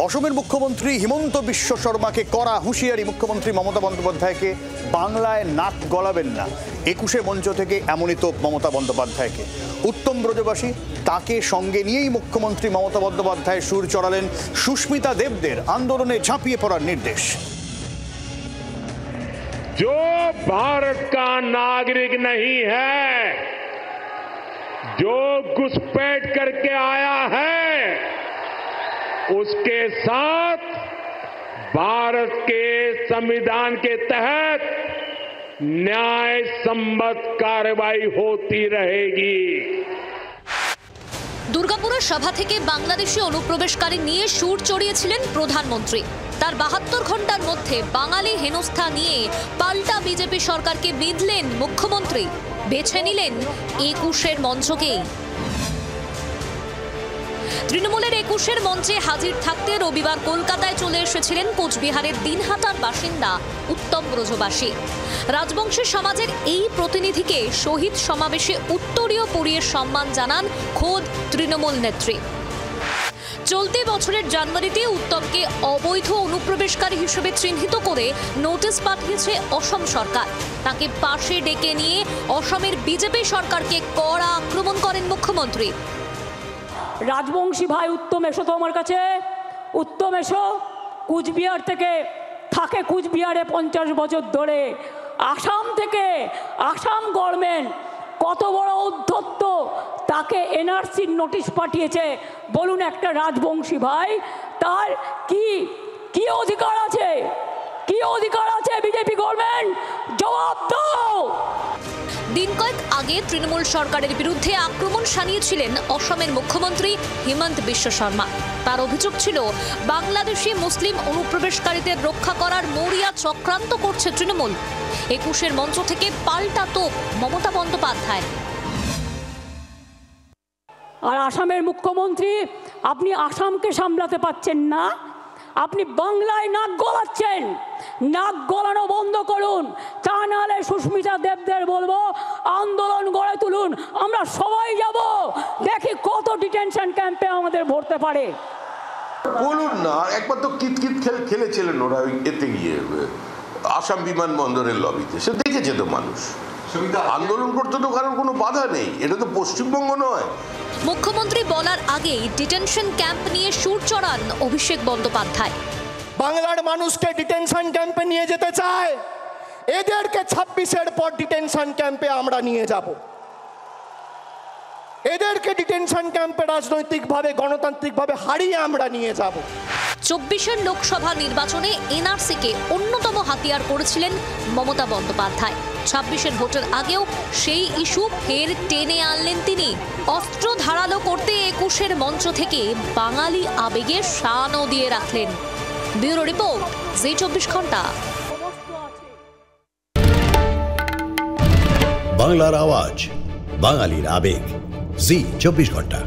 অসমের মুখ্যমন্ত্রী হিমন্ত বিশ্ব শর্মাকে কড়া হুঁশিয়ারি মুখ্যমন্ত্রী মমতা বন্দ্যোপাধ্যায়কে, বাংলায় নাক গলাবেন না। 21শে মঞ্চ থেকে এমনই তো মমতা বন্দ্যোপাধ্যায়কে। উত্তম ব্রজবাসী তাকে সঙ্গে নিয়েই মুখ্যমন্ত্রী মমতা বন্দ্যোপাধ্যায় সুর চড়ালেন সুস্মিতা দেবদের আন্দোলনে ঝাঁপিয়ে পড়ার নির্দেশ। जो भारत का नागरिक नहीं है, जो घुसपैठ करके आया है, उसके साथ भारत के संविधान के तहत न्याय सम्मत कार्रवाई होती रहेगी। দুর্গাপুরের সভা থেকে বাংলাদেশি অনুপ্রবেশকারী নিয়ে সুর চড়িয়েছিলেন প্রধানমন্ত্রী। তার 72 ঘন্টার মধ্যে বাঙালি হেনস্থা নিয়ে পাল্টা বিজেপি সরকারকে বিঁধলেন মুখ্যমন্ত্রী। বেছে নিলেন 21-এর মঞ্চকেই। তৃণমূলের 21-এর মঞ্চে হাজির থাকতে রবিবার কলকাতায় চলে এসেছিলেন কোচবিহারের দিনহাটার বাসিন্দা উত্তম ব্রজবাসী। রাজবংশী সমাজের এই প্রতিনিধিকে শহীদ সমাবেশে উত্তরীয় পরিয়ে সম্মান জানান খোদ তৃণমূল নেত্রী। চলতি বছরের জানুয়ারিতে উত্তমকে অবৈধ অনুপ্রবেশকারী হিসেবে চিহ্নিত করে নোটিশ পাঠিয়েছে অসম সরকার। তাকে পাশে ডেকে নিয়ে অসমের বিজেপি সরকারকে কড়া আক্রমণ করেন মুখ্যমন্ত্রী। রাজবংশী ভাই উত্তম, এসো তো আমার কাছে। উত্তম এসো। কুচবিহার থেকে থাকে, কুচবিহারে 50 বছর ধরে। আসাম থেকে, আসাম গভর্নমেন্ট কত বড় উদ্ধত্ত, তাকে এনআরসির নোটিশ পাঠিয়েছে। বলুন, একটা রাজবংশী ভাই তার কি অধিকার আছে? কি অধিকার আছে বিজেপি গভর্নমেন্ট? জবাব দাও। দিন কয়েক আগে তৃণমূল সরকারের বিরুদ্ধে আক্রমণ শানিয়েছিলেন অসমের মুখ্যমন্ত্রী হিমন্ত বিশ্ব শর্মা। তার অভিযোগ ছিল বাংলাদেশি মুসলিম অনুপ্রবেশকারীদের রক্ষা করার মরিয়া চক্রান্ত করছে তৃণমূল। 21-এর মঞ্চ থেকে পাল্টা তোপ মমতা বন্দ্যোপাধ্যায়। আর আসামের মুখ্যমন্ত্রী, আপনি আসামকে সামলাতে পারছেন না, আপনি বাংলায় নাক গলাচ্ছেন। নাক গলানো বন্ধ করুন, তা নাহলে সুস্মিতা দেবদের বলবো আন্দোলন গড়ে তুলুন। আমরা সবাই যাব, দেখি কত ডিটেনশন ক্যাম্পে আমাদের ভরতে পারে। বলুন না, একবার তো কিতকিত খেলেছিলেন ওরা এতে গিয়ে আসাম বিমানবন্দরের লবিতে, সে দেখেছে তো মানুষ। আন্দোলন করতে তো কারণ কোনো বাধা নেই, এটা তো পশ্চিমবঙ্গ নয়। মুখ্যমন্ত্রী বলার আগেই ডিটেনশন ক্যাম্প নিয়ে সুর চড়ান অভিষেক বন্দ্যোপাধ্যায়। বাংলার মানুষকে ডিটেনশন ক্যাম্পে নিয়ে যেতে চায়, এদেরকে 26-এর পর ডিটেনশন ক্যাম্পে আমরা নিয়ে যাব। এদেরকে ডিটেনশন ক্যাম্পে রাজনৈতিকভাবে গণতান্ত্রিকভাবে হারিয়ে আমরা নিয়ে যাব। 24-এর লোকসভা নির্বাচনে এনআরসিকে অন্যতম হাতিয়ার করেছিলেন মমতা বন্দ্যোপাধ্যায়। 26-এর ভোটের আগেও সেই ইস্যু ফের টেনে আনলেন তিনি। অস্ত্র ধারালো করতে 21-এর মঞ্চ থেকে বাঙালি আবেগে শানও দিয়ে রাখলেন। ব্যুরো রিপোর্ট, জি 24 ঘন্টা। বাংলার আওয়াজ, বাঙালির আবেগ, জি 24 ঘন্টা।